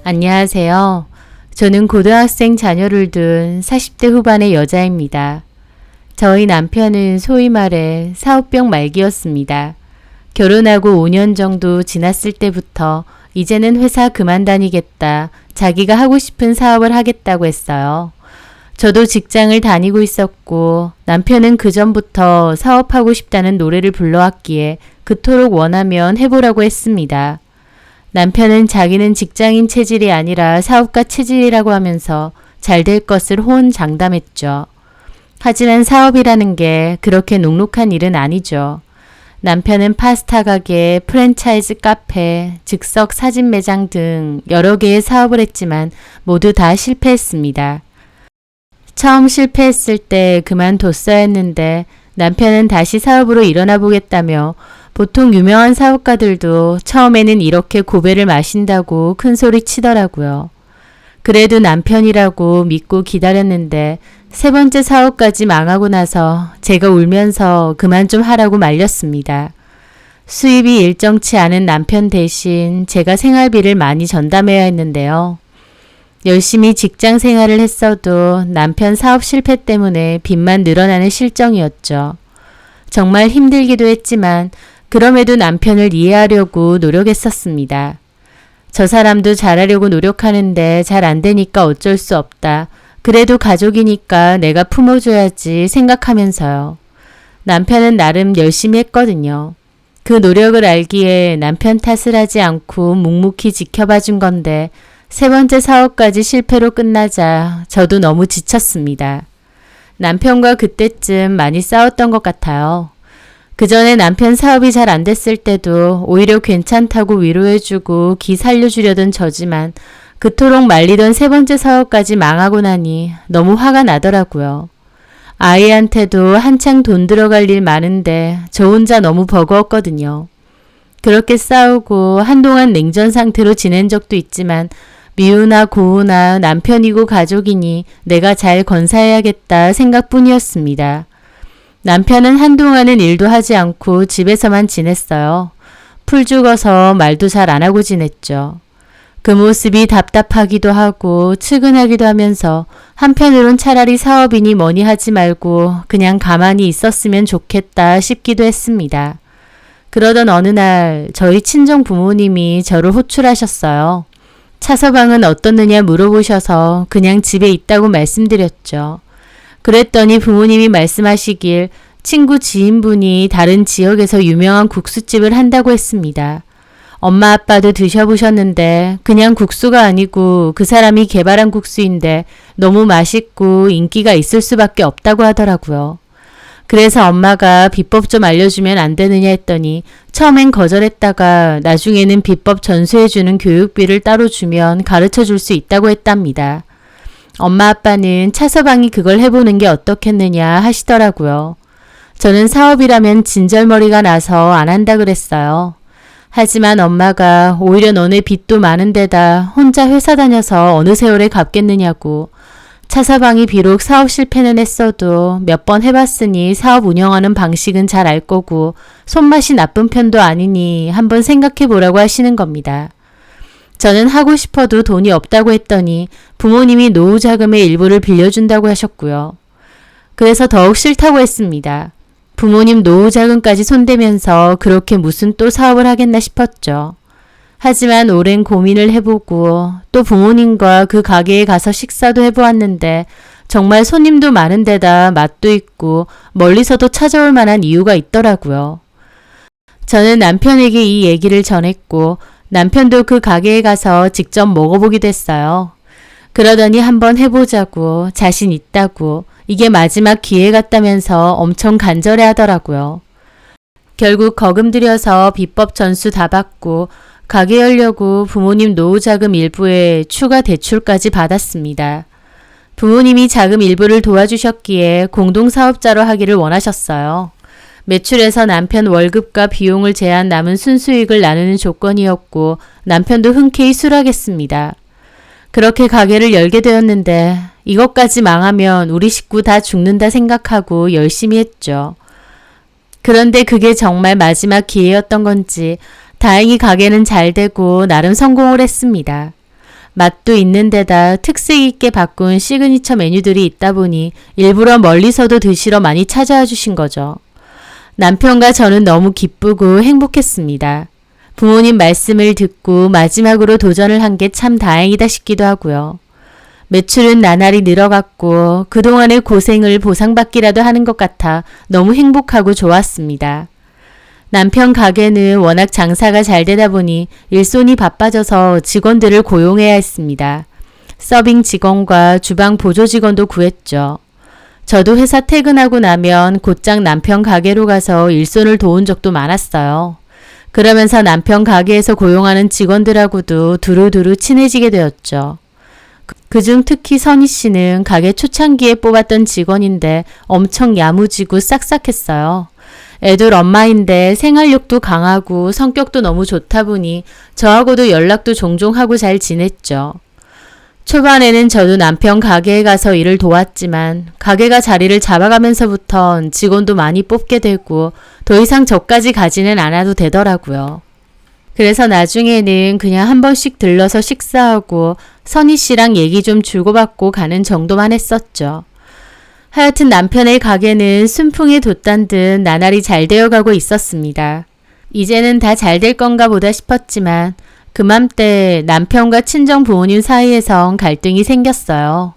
안녕하세요. 저는 고등학생 자녀를 둔 40대 후반의 여자입니다. 저희 남편은 소위 말해 사업병 말기였습니다. 결혼하고 5년 정도 지났을 때부터 이제는 회사 그만 다니겠다, 자기가 하고 싶은 사업을 하겠다고 했어요. 저도 직장을 다니고 있었고 남편은 그전부터 사업하고 싶다는 노래를 불러왔기에 그토록 원하면 해보라고 했습니다. 남편은 자기는 직장인 체질이 아니라 사업가 체질이라고 하면서 잘 될 것을 호언장담했죠. 하지만 사업이라는 게 그렇게 녹록한 일은 아니죠. 남편은 파스타 가게, 프랜차이즈 카페, 즉석 사진 매장 등 여러 개의 사업을 했지만 모두 다 실패했습니다. 처음 실패했을 때 그만뒀어야 했는데 남편은 다시 사업으로 일어나 보겠다며 보통 유명한 사업가들도 처음에는 이렇게 고배를 마신다고 큰 소리 치더라고요. 그래도 남편이라고 믿고 기다렸는데 세 번째 사업까지 망하고 나서 제가 울면서 그만 좀 하라고 말렸습니다. 수입이 일정치 않은 남편 대신 제가 생활비를 많이 전담해야 했는데요. 열심히 직장 생활을 했어도 남편 사업 실패 때문에 빚만 늘어나는 실정이었죠. 정말 힘들기도 했지만 그럼에도 남편을 이해하려고 노력했었습니다. 저 사람도 잘하려고 노력하는데 잘 안 되니까 어쩔 수 없다. 그래도 가족이니까 내가 품어줘야지 생각하면서요. 남편은 나름 열심히 했거든요. 그 노력을 알기에 남편 탓을 하지 않고 묵묵히 지켜봐 준 건데 세 번째 사업까지 실패로 끝나자 저도 너무 지쳤습니다. 남편과 그때쯤 많이 싸웠던 것 같아요. 그 전에 남편 사업이 잘 안 됐을 때도 오히려 괜찮다고 위로해주고 기 살려주려던 저지만 그토록 말리던 세 번째 사업까지 망하고 나니 너무 화가 나더라고요. 아이한테도 한창 돈 들어갈 일 많은데 저 혼자 너무 버거웠거든요. 그렇게 싸우고 한동안 냉전 상태로 지낸 적도 있지만 미우나 고우나 남편이고 가족이니 내가 잘 건사해야겠다 생각뿐이었습니다. 남편은 한동안은 일도 하지 않고 집에서만 지냈어요. 풀 죽어서 말도 잘 안 하고 지냈죠. 그 모습이 답답하기도 하고 측은하기도 하면서 한편으론 차라리 사업이니 뭐니 하지 말고 그냥 가만히 있었으면 좋겠다 싶기도 했습니다. 그러던 어느 날 저희 친정 부모님이 저를 호출하셨어요. 차서방은 어떻느냐 물어보셔서 그냥 집에 있다고 말씀드렸죠. 그랬더니 부모님이 말씀하시길 친구 지인분이 다른 지역에서 유명한 국수집을 한다고 했습니다. 엄마 아빠도 드셔보셨는데 그냥 국수가 아니고 그 사람이 개발한 국수인데 너무 맛있고 인기가 있을 수밖에 없다고 하더라고요. 그래서 엄마가 비법 좀 알려주면 안 되느냐 했더니 처음엔 거절했다가 나중에는 비법 전수해주는 교육비를 따로 주면 가르쳐 줄 수 있다고 했답니다. 엄마 아빠는 차서방이 그걸 해보는 게 어떻겠느냐 하시더라고요. 저는 사업이라면 진절머리가 나서 안 한다 그랬어요. 하지만 엄마가 오히려 너네 빚도 많은 데다 혼자 회사 다녀서 어느 세월에 갚겠느냐고 차서방이 비록 사업 실패는 했어도 몇 번 해봤으니 사업 운영하는 방식은 잘 알 거고 손맛이 나쁜 편도 아니니 한번 생각해 보라고 하시는 겁니다. 저는 하고 싶어도 돈이 없다고 했더니 부모님이 노후 자금의 일부를 빌려준다고 하셨고요. 그래서 더욱 싫다고 했습니다. 부모님 노후 자금까지 손대면서 그렇게 무슨 또 사업을 하겠나 싶었죠. 하지만 오랜 고민을 해보고 또 부모님과 그 가게에 가서 식사도 해보았는데 정말 손님도 많은 데다 맛도 있고 멀리서도 찾아올 만한 이유가 있더라고요. 저는 남편에게 이 얘기를 전했고 남편도 그 가게에 가서 직접 먹어보기도 했어요. 그러더니 한번 해보자고 자신 있다고 이게 마지막 기회 같다면서 엄청 간절해 하더라고요. 결국 거금 들여서 비법 전수 다 받고 가게 열려고 부모님 노후 자금 일부에 추가 대출까지 받았습니다. 부모님이 자금 일부를 도와주셨기에 공동사업자로 하기를 원하셨어요. 매출에서 남편 월급과 비용을 제한 남은 순수익을 나누는 조건이었고 남편도 흔쾌히 수락했습니다. 그렇게 가게를 열게 되었는데 이것까지 망하면 우리 식구 다 죽는다 생각하고 열심히 했죠. 그런데 그게 정말 마지막 기회였던 건지 다행히 가게는 잘 되고 나름 성공을 했습니다. 맛도 있는 데다 특색 있게 바꾼 시그니처 메뉴들이 있다 보니 일부러 멀리서도 드시러 많이 찾아와 주신 거죠. 남편과 저는 너무 기쁘고 행복했습니다. 부모님 말씀을 듣고 마지막으로 도전을 한 게 참 다행이다 싶기도 하고요. 매출은 나날이 늘어갔고 그동안의 고생을 보상받기라도 하는 것 같아 너무 행복하고 좋았습니다. 남편 가게는 워낙 장사가 잘 되다 보니 일손이 바빠져서 직원들을 고용해야 했습니다. 서빙 직원과 주방 보조 직원도 구했죠. 저도 회사 퇴근하고 나면 곧장 남편 가게로 가서 일손을 도운 적도 많았어요. 그러면서 남편 가게에서 고용하는 직원들하고도 두루두루 친해지게 되었죠. 그중 특히 선희 씨는 가게 초창기에 뽑았던 직원인데 엄청 야무지고 싹싹했어요. 애들 엄마인데 생활력도 강하고 성격도 너무 좋다 보니 저하고도 연락도 종종 하고 잘 지냈죠. 초반에는 저도 남편 가게에 가서 일을 도왔지만 가게가 자리를 잡아가면서부턴 직원도 많이 뽑게 되고 더 이상 저까지 가지는 않아도 되더라고요. 그래서 나중에는 그냥 한 번씩 들러서 식사하고 선희 씨랑 얘기 좀 주고받고 가는 정도만 했었죠. 하여튼 남편의 가게는 순풍에 돛단 듯 나날이 잘 되어가고 있었습니다. 이제는 다 잘 될 건가 보다 싶었지만 그맘때 남편과 친정 부모님 사이에선 갈등이 생겼어요.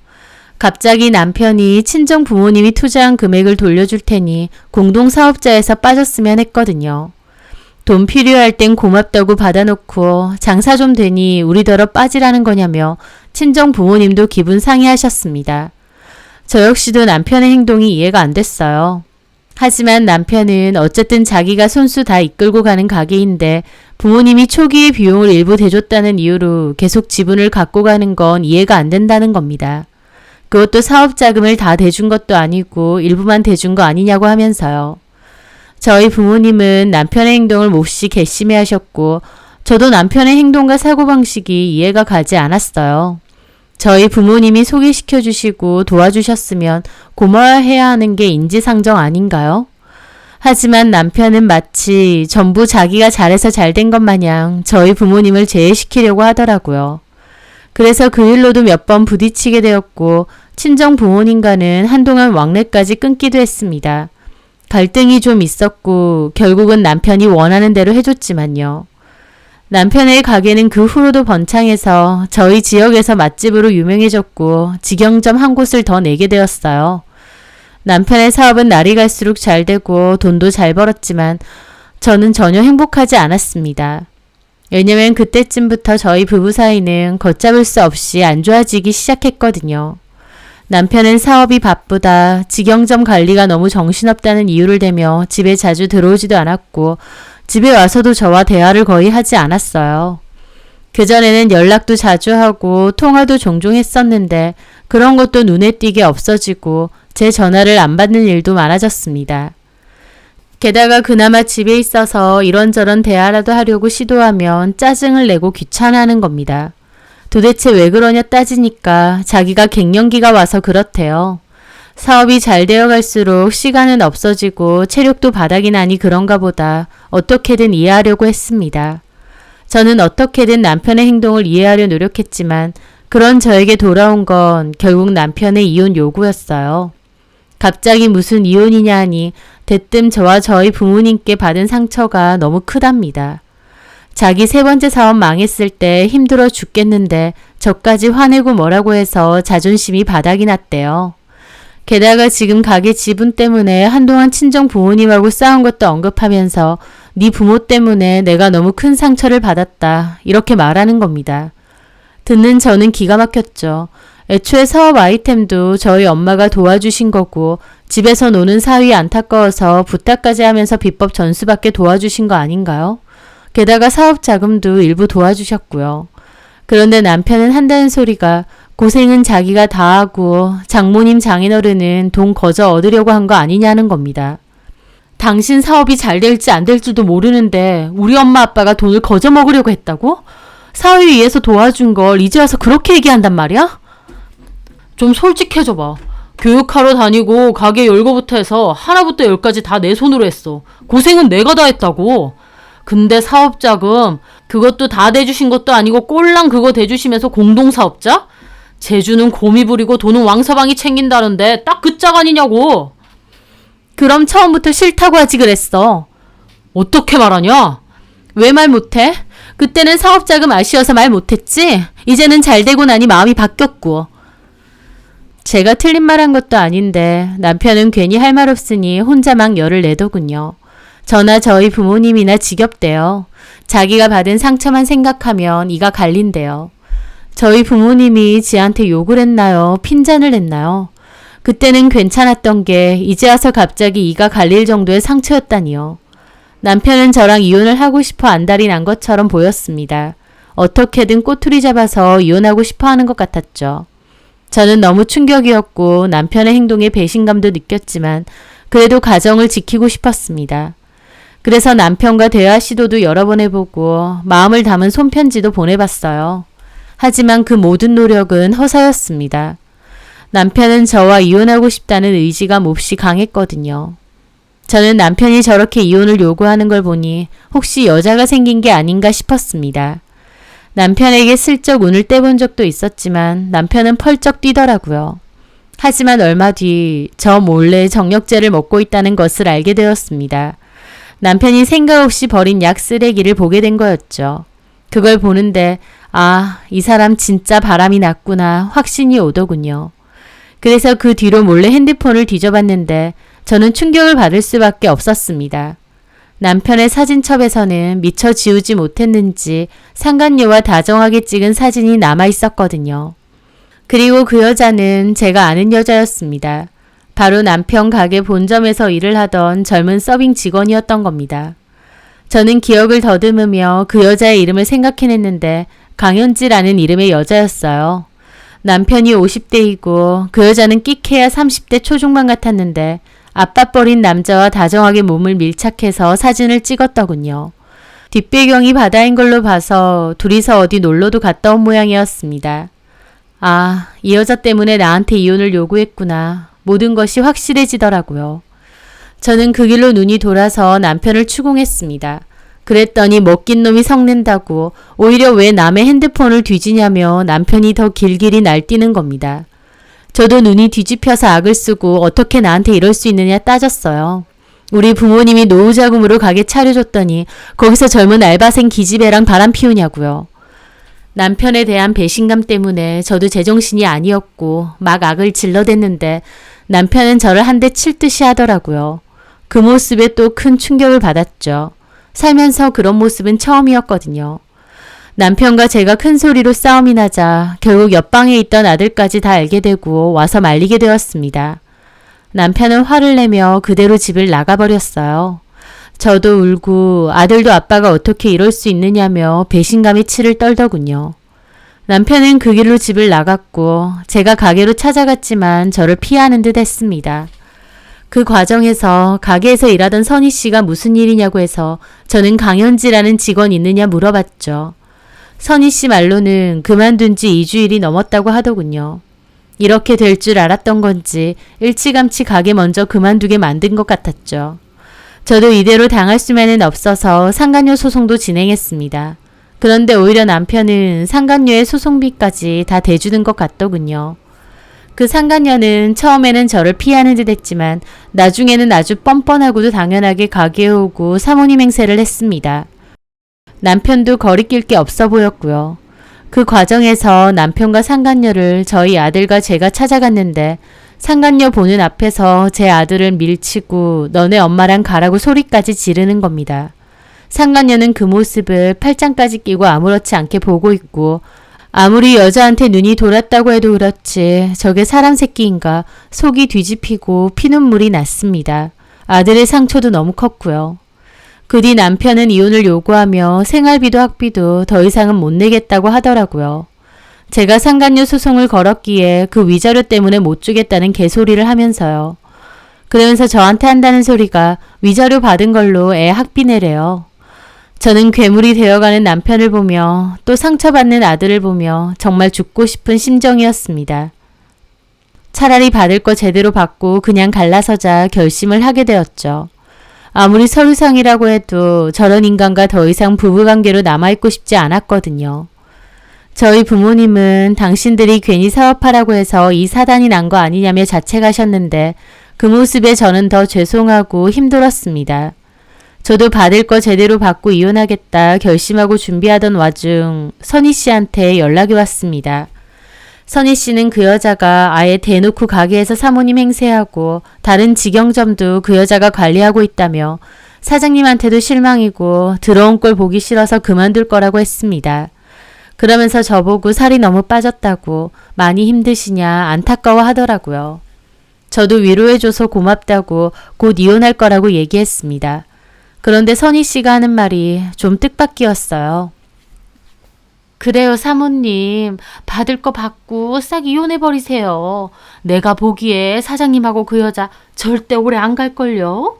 갑자기 남편이 친정 부모님이 투자한 금액을 돌려줄 테니 공동사업자에서 빠졌으면 했거든요. 돈 필요할 땐 고맙다고 받아놓고 장사 좀 되니 우리더러 빠지라는 거냐며 친정 부모님도 기분 상해하셨습니다. 저 역시도 남편의 행동이 이해가 안 됐어요. 하지만 남편은 어쨌든 자기가 손수 다 이끌고 가는 가게인데 부모님이 초기의 비용을 일부 대줬다는 이유로 계속 지분을 갖고 가는 건 이해가 안 된다는 겁니다. 그것도 사업 자금을 다 대준 것도 아니고 일부만 대준 거 아니냐고 하면서요. 저희 부모님은 남편의 행동을 몹시 괘씸해하셨고 저도 남편의 행동과 사고방식이 이해가 가지 않았어요. 저희 부모님이 소개시켜 주시고 도와주셨으면 고마워해야 하는 게 인지상정 아닌가요? 하지만 남편은 마치 전부 자기가 잘해서 잘된 것 마냥 저희 부모님을 제외시키려고 하더라고요. 그래서 그 일로도 몇 번 부딪히게 되었고 친정 부모님과는 한동안 왕래까지 끊기도 했습니다. 갈등이 좀 있었고 결국은 남편이 원하는 대로 해줬지만요. 남편의 가게는 그 후로도 번창해서 저희 지역에서 맛집으로 유명해졌고 직영점 한 곳을 더 내게 되었어요. 남편의 사업은 날이 갈수록 잘 되고 돈도 잘 벌었지만 저는 전혀 행복하지 않았습니다. 왜냐면 그때쯤부터 저희 부부 사이는 걷잡을 수 없이 안 좋아지기 시작했거든요. 남편은 사업이 바쁘다, 직영점 관리가 너무 정신없다는 이유를 대며 집에 자주 들어오지도 않았고 집에 와서도 저와 대화를 거의 하지 않았어요. 그전에는 연락도 자주 하고 통화도 종종 했었는데 그런 것도 눈에 띄게 없어지고 제 전화를 안 받는 일도 많아졌습니다. 게다가 그나마 집에 있어서 이런저런 대화라도 하려고 시도하면 짜증을 내고 귀찮아하는 겁니다. 도대체 왜 그러냐 따지니까 자기가 갱년기가 와서 그렇대요. 사업이 잘 되어갈수록 시간은 없어지고 체력도 바닥이 나니 그런가 보다 어떻게든 이해하려고 했습니다. 저는 어떻게든 남편의 행동을 이해하려 노력했지만 그런 저에게 돌아온 건 결국 남편의 이혼 요구였어요. 갑자기 무슨 이혼이냐 하니 대뜸 저와 저희 부모님께 받은 상처가 너무 크답니다. 자기 세 번째 사업 망했을 때 힘들어 죽겠는데 저까지 화내고 뭐라고 해서 자존심이 바닥이 났대요. 게다가 지금 가게 지분 때문에 한동안 친정 부모님하고 싸운 것도 언급하면서 네 부모 때문에 내가 너무 큰 상처를 받았다 이렇게 말하는 겁니다. 듣는 저는 기가 막혔죠. 애초에 사업 아이템도 저희 엄마가 도와주신 거고 집에서 노는 사위 안타까워서 부탁까지 하면서 비법 전수받게 도와주신 거 아닌가요? 게다가 사업 자금도 일부 도와주셨고요. 그런데 남편은 한다는 소리가 고생은 자기가 다 하고 장모님 장인어른은 돈 거저 얻으려고 한 거 아니냐는 겁니다. 당신 사업이 잘 될지 안 될지도 모르는데 우리 엄마 아빠가 돈을 거저 먹으려고 했다고? 사위 위해서 도와준 걸 이제 와서 그렇게 얘기한단 말이야? 좀 솔직해져봐. 교육하러 다니고 가게 열거부터 해서 하나부터 열까지 다 내 손으로 했어. 고생은 내가 다 했다고. 근데 사업 자금 그것도 다 대주신 것도 아니고 꼴랑 그거 대주시면서 공동사업자? 재주는 곰이 부리고 돈은 왕서방이 챙긴다는데 딱 그 짝 아니냐고. 그럼 처음부터 싫다고 하지 그랬어. 어떻게 말하냐? 왜 말 못해? 그때는 사업자금 아쉬워서 말 못했지? 이제는 잘 되고 나니 마음이 바뀌었고. 제가 틀린 말 한 것도 아닌데 남편은 괜히 할 말 없으니 혼자 막 열을 내더군요. 저나 저희 부모님이나 지겹대요. 자기가 받은 상처만 생각하면 이가 갈린대요. 저희 부모님이 지한테 욕을 했나요? 핀잔을 했나요? 그때는 괜찮았던 게 이제 와서 갑자기 이가 갈릴 정도의 상처였다니요. 남편은 저랑 이혼을 하고 싶어 안달이 난 것처럼 보였습니다. 어떻게든 꼬투리 잡아서 이혼하고 싶어 하는 것 같았죠. 저는 너무 충격이었고 남편의 행동에 배신감도 느꼈지만 그래도 가정을 지키고 싶었습니다. 그래서 남편과 대화 시도도 여러 번 해보고 마음을 담은 손편지도 보내봤어요. 하지만 그 모든 노력은 허사였습니다. 남편은 저와 이혼하고 싶다는 의지가 몹시 강했거든요. 저는 남편이 저렇게 이혼을 요구하는 걸 보니 혹시 여자가 생긴 게 아닌가 싶었습니다. 남편에게 슬쩍 운을 떼본 적도 있었지만 남편은 펄쩍 뛰더라고요. 하지만 얼마 뒤 저 몰래 정력제를 먹고 있다는 것을 알게 되었습니다. 남편이 생각 없이 버린 약 쓰레기를 보게 된 거였죠. 그걸 보는데 아, 이 사람 진짜 바람이 났구나 확신이 오더군요. 그래서 그 뒤로 몰래 핸드폰을 뒤져봤는데 저는 충격을 받을 수밖에 없었습니다. 남편의 사진첩에서는 미처 지우지 못했는지 상간녀와 다정하게 찍은 사진이 남아 있었거든요. 그리고 그 여자는 제가 아는 여자였습니다. 바로 남편 가게 본점에서 일을 하던 젊은 서빙 직원이었던 겁니다. 저는 기억을 더듬으며 그 여자의 이름을 생각해냈는데 강현지라는 이름의 여자였어요. 남편이 50대이고 그 여자는 끽해야 30대 초중반 같았는데 아빠뻘인 남자와 다정하게 몸을 밀착해서 사진을 찍었더군요. 뒷배경이 바다인 걸로 봐서 둘이서 어디 놀러도 갔다 온 모양이었습니다. 아, 이 여자 때문에 나한테 이혼을 요구했구나. 모든 것이 확실해지더라고요. 저는 그 길로 눈이 돌아서 남편을 추궁했습니다. 그랬더니 먹긴 놈이 섞는다고 오히려 왜 남의 핸드폰을 뒤지냐며 남편이 더 길길이 날뛰는 겁니다. 저도 눈이 뒤집혀서 악을 쓰고 어떻게 나한테 이럴 수 있느냐 따졌어요. 우리 부모님이 노후자금으로 가게 차려줬더니 거기서 젊은 알바생 기집애랑 바람 피우냐고요. 남편에 대한 배신감 때문에 저도 제정신이 아니었고 막 악을 질러댔는데 남편은 저를 한 대 칠 듯이 하더라고요. 그 모습에 또 큰 충격을 받았죠. 살면서 그런 모습은 처음이었거든요. 남편과 제가 큰 소리로 싸움이 나자 결국 옆방에 있던 아들까지 다 알게 되고 와서 말리게 되었습니다. 남편은 화를 내며 그대로 집을 나가버렸어요. 저도 울고 아들도 아빠가 어떻게 이럴 수 있느냐며 배신감이 치를 떨더군요. 남편은 그 길로 집을 나갔고 제가 가게로 찾아갔지만 저를 피하는 듯 했습니다. 그 과정에서 가게에서 일하던 선희 씨가 무슨 일이냐고 해서 저는 강현지라는 직원 있느냐 물어봤죠. 선희 씨 말로는 그만둔 지 2주일이 넘었다고 하더군요. 이렇게 될 줄 알았던 건지 일찌감치 가게 먼저 그만두게 만든 것 같았죠. 저도 이대로 당할 수만은 없어서 상간녀 소송도 진행했습니다. 그런데 오히려 남편은 상간녀의 소송비까지 다 대주는 것 같더군요. 그 상간녀는 처음에는 저를 피하는 듯 했지만 나중에는 아주 뻔뻔하고도 당연하게 가게에 오고 사모님 행세를 했습니다. 남편도 거리낄 게 없어 보였고요. 그 과정에서 남편과 상간녀를 저희 아들과 제가 찾아갔는데 상간녀 보는 앞에서 제 아들을 밀치고 너네 엄마랑 가라고 소리까지 지르는 겁니다. 상간녀는 그 모습을 팔짱까지 끼고 아무렇지 않게 보고 있고 아무리 여자한테 눈이 돌았다고 해도 그렇지 저게 사람 새끼인가 속이 뒤집히고 피눈물이 났습니다. 아들의 상처도 너무 컸고요. 그 뒤 남편은 이혼을 요구하며 생활비도 학비도 더 이상은 못 내겠다고 하더라고요. 제가 상간녀 소송을 걸었기에 그 위자료 때문에 못 주겠다는 개소리를 하면서요. 그러면서 저한테 한다는 소리가 위자료 받은 걸로 애 학비 내래요. 저는 괴물이 되어가는 남편을 보며 또 상처받는 아들을 보며 정말 죽고 싶은 심정이었습니다. 차라리 받을 거 제대로 받고 그냥 갈라서자 결심을 하게 되었죠. 아무리 서류상이라고 해도 저런 인간과 더 이상 부부관계로 남아있고 싶지 않았거든요. 저희 부모님은 당신들이 괜히 사업하라고 해서 이 사단이 난 거 아니냐며 자책하셨는데 그 모습에 저는 더 죄송하고 힘들었습니다. 저도 받을 거 제대로 받고 이혼하겠다 결심하고 준비하던 와중 선희 씨한테 연락이 왔습니다. 선희 씨는 그 여자가 아예 대놓고 가게에서 사모님 행세하고 다른 직영점도 그 여자가 관리하고 있다며 사장님한테도 실망이고 들어온 꼴 보기 싫어서 그만둘 거라고 했습니다. 그러면서 저보고 살이 너무 빠졌다고 많이 힘드시냐 안타까워 하더라고요. 저도 위로해줘서 고맙다고 곧 이혼할 거라고 얘기했습니다. 그런데 선희 씨가 하는 말이 좀 뜻밖이었어요. 그래요 사모님. 받을 거 받고 싹 이혼해버리세요. 내가 보기에 사장님하고 그 여자 절대 오래 안 갈걸요?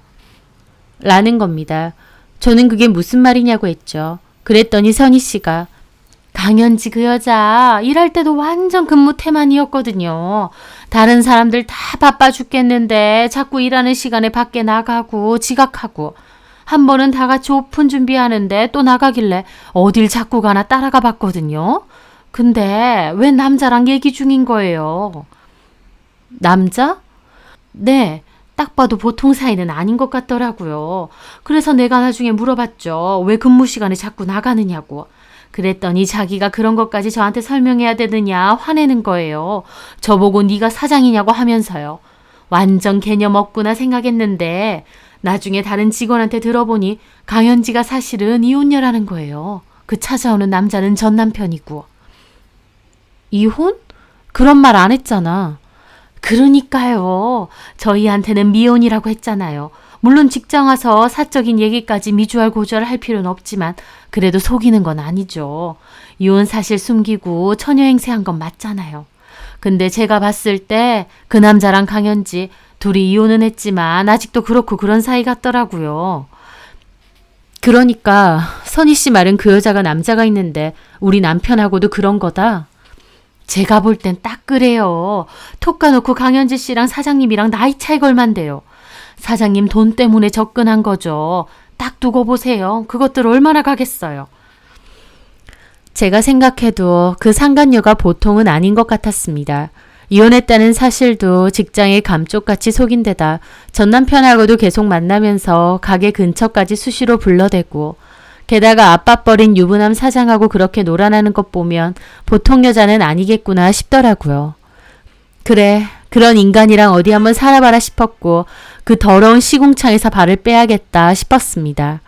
라는 겁니다. 저는 그게 무슨 말이냐고 했죠. 그랬더니 선희 씨가 강현지 그 여자 일할 때도 완전 근무 태만이었거든요. 다른 사람들 다 바빠 죽겠는데 자꾸 일하는 시간에 밖에 나가고 지각하고 한 번은 다 같이 오픈 준비하는데 또 나가길래 어딜 자꾸 가나 따라가 봤거든요. 근데 왜 남자랑 얘기 중인 거예요? 남자? 네. 딱 봐도 보통 사이는 아닌 것 같더라고요. 그래서 내가 나중에 물어봤죠. 왜 근무 시간에 자꾸 나가느냐고. 그랬더니 자기가 그런 것까지 저한테 설명해야 되느냐 화내는 거예요. 저보고 네가 사장이냐고 하면서요. 완전 개념 없구나 생각했는데 나중에 다른 직원한테 들어보니 강현지가 사실은 이혼녀라는 거예요. 그 찾아오는 남자는 전 남편이고. 이혼? 그런 말 안 했잖아. 그러니까요. 저희한테는 미혼이라고 했잖아요. 물론 직장 와서 사적인 얘기까지 미주알고주알 필요는 없지만 그래도 속이는 건 아니죠. 이혼 사실 숨기고 처녀 행세한 건 맞잖아요. 근데 제가 봤을 때 그 남자랑 강현지 둘이 이혼은 했지만 아직도 그렇고 그런 사이 같더라고요. 그러니까 선희 씨 말은 그 여자가 남자가 있는데 우리 남편하고도 그런 거다. 제가 볼 땐 딱 그래요. 톡 까놓고 강현지 씨랑 사장님이랑 나이 차이가 얼만데요. 사장님 돈 때문에 접근한 거죠. 딱 두고 보세요. 그것들 얼마나 가겠어요. 제가 생각해도 그 상간녀가 보통은 아닌 것 같았습니다. 이혼했다는 사실도 직장에 감쪽같이 속인 데다 전 남편하고도 계속 만나면서 가게 근처까지 수시로 불러대고 게다가 아빠 버린 유부남 사장하고 그렇게 놀아나는 것 보면 보통 여자는 아니겠구나 싶더라고요. 그래, 그런 인간이랑 어디 한번 살아봐라 싶었고 그 더러운 시궁창에서 발을 빼야겠다 싶었습니다.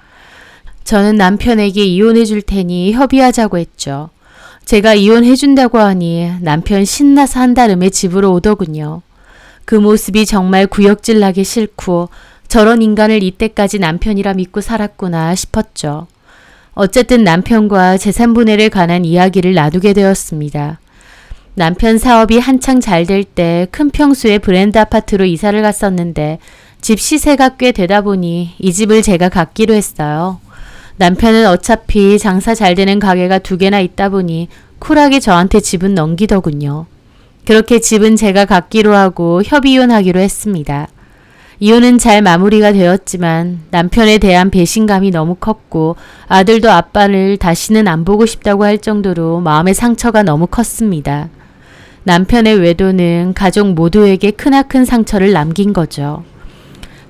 저는 남편에게 이혼해 줄 테니 협의하자고 했죠. 제가 이혼해 준다고 하니 남편 신나서 한달음에 집으로 오더군요. 그 모습이 정말 구역질 나기 싫고 저런 인간을 이때까지 남편이라 믿고 살았구나 싶었죠. 어쨌든 남편과 재산분해를 관한 이야기를 나누게 되었습니다. 남편 사업이 한창 잘 될 때 큰 평수의 브랜드 아파트로 이사를 갔었는데 집 시세가 꽤 되다 보니 이 집을 제가 갖기로 했어요. 남편은 어차피 장사 잘 되는 가게가 2개나 있다 보니 쿨하게 저한테 집은 넘기더군요. 그렇게 집은 제가 갖기로 하고 협의이혼하기로 했습니다. 이혼은 잘 마무리가 되었지만 남편에 대한 배신감이 너무 컸고 아들도 아빠를 다시는 안 보고 싶다고 할 정도로 마음의 상처가 너무 컸습니다. 남편의 외도는 가족 모두에게 크나큰 상처를 남긴 거죠.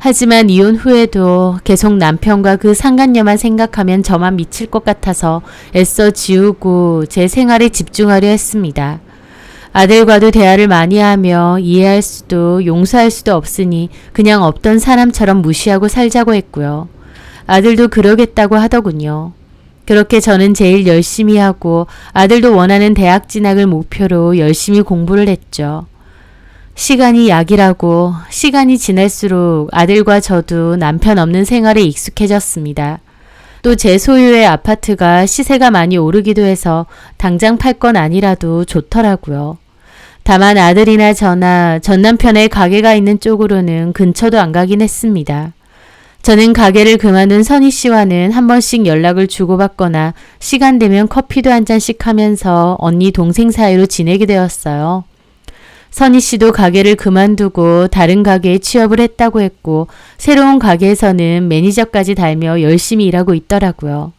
하지만 이혼 후에도 계속 남편과 그 상간녀만 생각하면 저만 미칠 것 같아서 애써 지우고 제 생활에 집중하려 했습니다. 아들과도 대화를 많이 하며 이해할 수도 용서할 수도 없으니 그냥 없던 사람처럼 무시하고 살자고 했고요. 아들도 그러겠다고 하더군요. 그렇게 저는 제일 열심히 하고 아들도 원하는 대학 진학을 목표로 열심히 공부를 했죠. 시간이 약이라고 시간이 지날수록 아들과 저도 남편 없는 생활에 익숙해졌습니다. 또 제 소유의 아파트가 시세가 많이 오르기도 해서 당장 팔 건 아니라도 좋더라고요. 다만 아들이나 저나 전 남편의 가게가 있는 쪽으로는 근처도 안 가긴 했습니다. 저는 가게를 그만둔 선희 씨와는 한 번씩 연락을 주고받거나 시간 되면 커피도 한 잔씩 하면서 언니 동생 사이로 지내게 되었어요. 선희 씨도 가게를 그만두고 다른 가게에 취업을 했다고 했고 새로운 가게에서는 매니저까지 달며 열심히 일하고 있더라고요.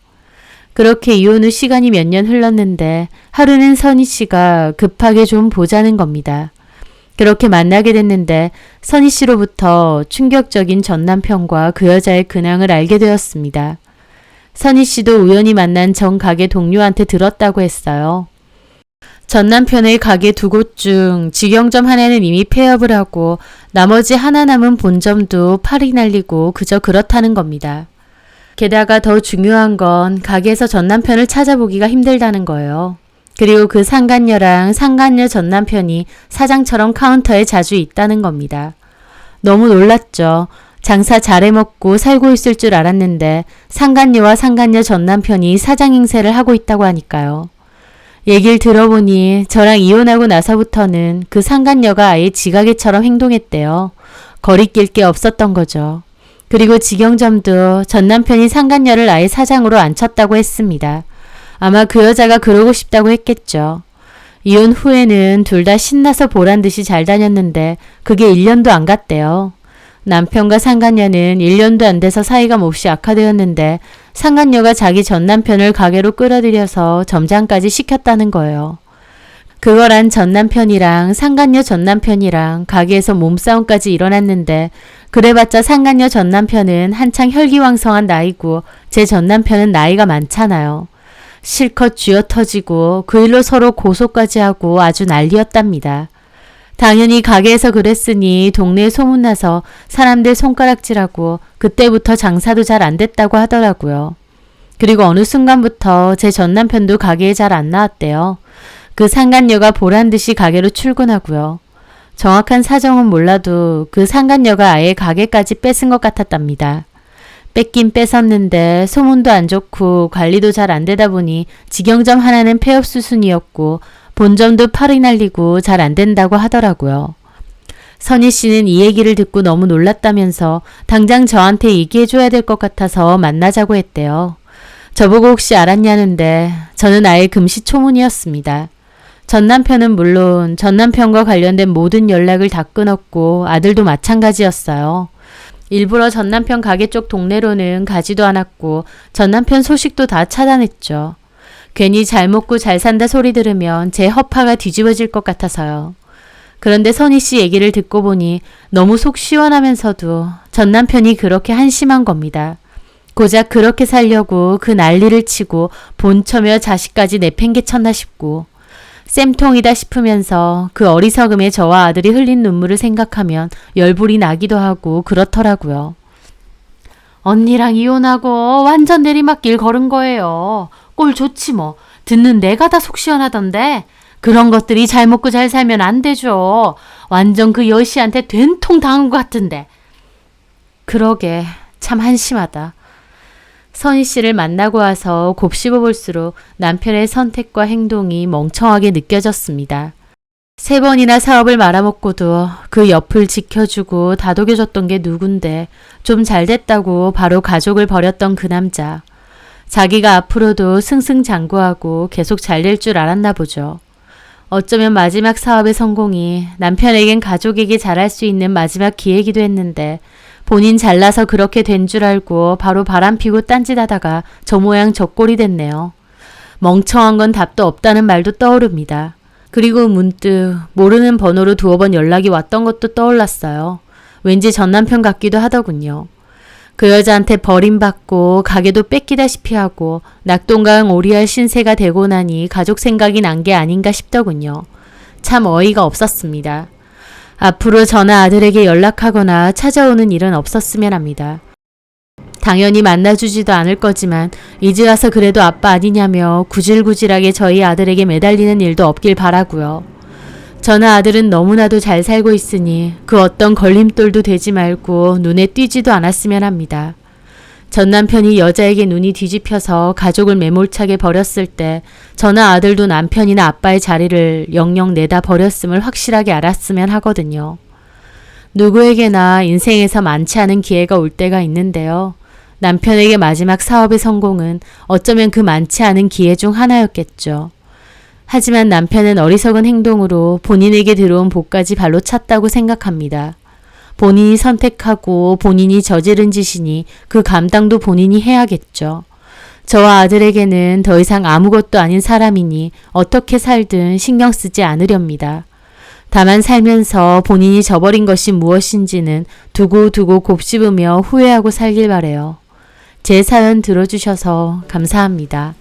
그렇게 이혼 후 시간이 몇 년 흘렀는데 하루는 선희 씨가 급하게 좀 보자는 겁니다. 그렇게 만나게 됐는데 선희 씨로부터 충격적인 전 남편과 그 여자의 근황을 알게 되었습니다. 선희 씨도 우연히 만난 전 가게 동료한테 들었다고 했어요. 전 남편의 가게 두 곳 중 직영점 하나는 이미 폐업을 하고 나머지 하나 남은 본점도 팔이 날리고 그저 그렇다는 겁니다. 게다가 더 중요한 건 가게에서 전 남편을 찾아보기가 힘들다는 거예요. 그리고 그 상간녀랑 상간녀 전 남편이 사장처럼 카운터에 자주 있다는 겁니다. 너무 놀랐죠. 장사 잘해 먹고 살고 있을 줄 알았는데 상간녀와 상간녀 전 남편이 사장 행세를 하고 있다고 하니까요. 얘기를 들어보니 저랑 이혼하고 나서부터는 그 상간녀가 아예 지가게처럼 행동했대요. 거리낄 게 없었던 거죠. 그리고 직영점도 전 남편이 상간녀를 아예 사장으로 앉혔다고 했습니다. 아마 그 여자가 그러고 싶다고 했겠죠. 이혼 후에는 둘 다 신나서 보란듯이 잘 다녔는데 그게 1년도 안 갔대요. 남편과 상간녀는 1년도 안 돼서 사이가 몹시 악화되었는데 상간녀가 자기 전 남편을 가게로 끌어들여서 점장까지 시켰다는 거예요. 그거란 전 남편이랑 상간녀 전 남편이랑 가게에서 몸싸움까지 일어났는데 그래봤자 상간녀 전 남편은 한창 혈기왕성한 나이고 제 전 남편은 나이가 많잖아요. 실컷 쥐어터지고 그 일로 서로 고소까지 하고 아주 난리였답니다. 당연히 가게에서 그랬으니 동네에 소문나서 사람들 손가락질하고 그때부터 장사도 잘 안 됐다고 하더라고요. 그리고 어느 순간부터 제 전 남편도 가게에 잘 안 나왔대요. 그 상간녀가 보란듯이 가게로 출근하고요. 정확한 사정은 몰라도 그 상간녀가 아예 가게까지 뺏은 것 같았답니다. 뺏긴 뺏었는데 소문도 안 좋고 관리도 잘 안 되다 보니 직영점 하나는 폐업 수순이었고 본점도 팔이 날리고 잘 안 된다고 하더라고요. 선희 씨는 이 얘기를 듣고 너무 놀랐다면서 당장 저한테 얘기해줘야 될 것 같아서 만나자고 했대요. 저보고 혹시 알았냐는데 저는 아예 금시초문이었습니다. 전 남편은 물론 전 남편과 관련된 모든 연락을 다 끊었고 아들도 마찬가지였어요. 일부러 전 남편 가게 쪽 동네로는 가지도 않았고 전 남편 소식도 다 차단했죠. 괜히 잘 먹고 잘 산다 소리 들으면 제 허파가 뒤집어질 것 같아서요. 그런데 선희 씨 얘기를 듣고 보니 너무 속 시원하면서도 전 남편이 그렇게 한심한 겁니다. 고작 그렇게 살려고 그 난리를 치고 본처며 자식까지 내팽개쳤나 싶고 쌤통이다 싶으면서 그 어리석음에 저와 아들이 흘린 눈물을 생각하면 열불이 나기도 하고 그렇더라고요. 언니랑 이혼하고 완전 내리막길 걸은 거예요. 꼴 좋지 뭐. 듣는 내가 다 속 시원하던데. 그런 것들이 잘 먹고 잘 살면 안 되죠. 완전 그 여씨한테 된통 당한 것 같은데. 그러게 참 한심하다. 선희 씨를 만나고 와서 곱씹어 볼수록 남편의 선택과 행동이 멍청하게 느껴졌습니다. 3번이나 사업을 말아먹고도 그 옆을 지켜주고 다독여줬던 게 누군데 좀 잘됐다고 바로 가족을 버렸던 그 남자. 자기가 앞으로도 승승장구하고 계속 잘 될 줄 알았나 보죠. 어쩌면 마지막 사업의 성공이 남편에겐 가족에게 잘할 수 있는 마지막 기회이기도 했는데 본인 잘나서 그렇게 된 줄 알고 바로 바람피고 딴짓하다가 저 모양 저 꼴이 됐네요. 멍청한 건 답도 없다는 말도 떠오릅니다. 그리고 문득 모르는 번호로 2번 연락이 왔던 것도 떠올랐어요. 왠지 전 남편 같기도 하더군요. 그 여자한테 버림받고 가게도 뺏기다시피 하고 낙동강 오리알 신세가 되고 나니 가족 생각이 난 게 아닌가 싶더군요. 참 어이가 없었습니다. 앞으로 저나 아들에게 연락하거나 찾아오는 일은 없었으면 합니다. 당연히 만나주지도 않을 거지만 이제 와서 그래도 아빠 아니냐며 구질구질하게 저희 아들에게 매달리는 일도 없길 바라고요. 저나 아들은 너무나도 잘 살고 있으니 그 어떤 걸림돌도 되지 말고 눈에 띄지도 않았으면 합니다. 전 남편이 여자에게 눈이 뒤집혀서 가족을 매몰차게 버렸을 때 저나 아들도 남편이나 아빠의 자리를 영영 내다 버렸음을 확실하게 알았으면 하거든요. 누구에게나 인생에서 많지 않은 기회가 올 때가 있는데요. 남편에게 마지막 사업의 성공은 어쩌면 그 많지 않은 기회 중 하나였겠죠. 하지만 남편은 어리석은 행동으로 본인에게 들어온 복까지 발로 찼다고 생각합니다. 본인이 선택하고 본인이 저지른 짓이니 그 감당도 본인이 해야겠죠. 저와 아들에게는 더 이상 아무것도 아닌 사람이니 어떻게 살든 신경 쓰지 않으렵니다. 다만 살면서 본인이 저버린 것이 무엇인지는 두고두고 곱씹으며 후회하고 살길 바래요. 제 사연 들어주셔서 감사합니다.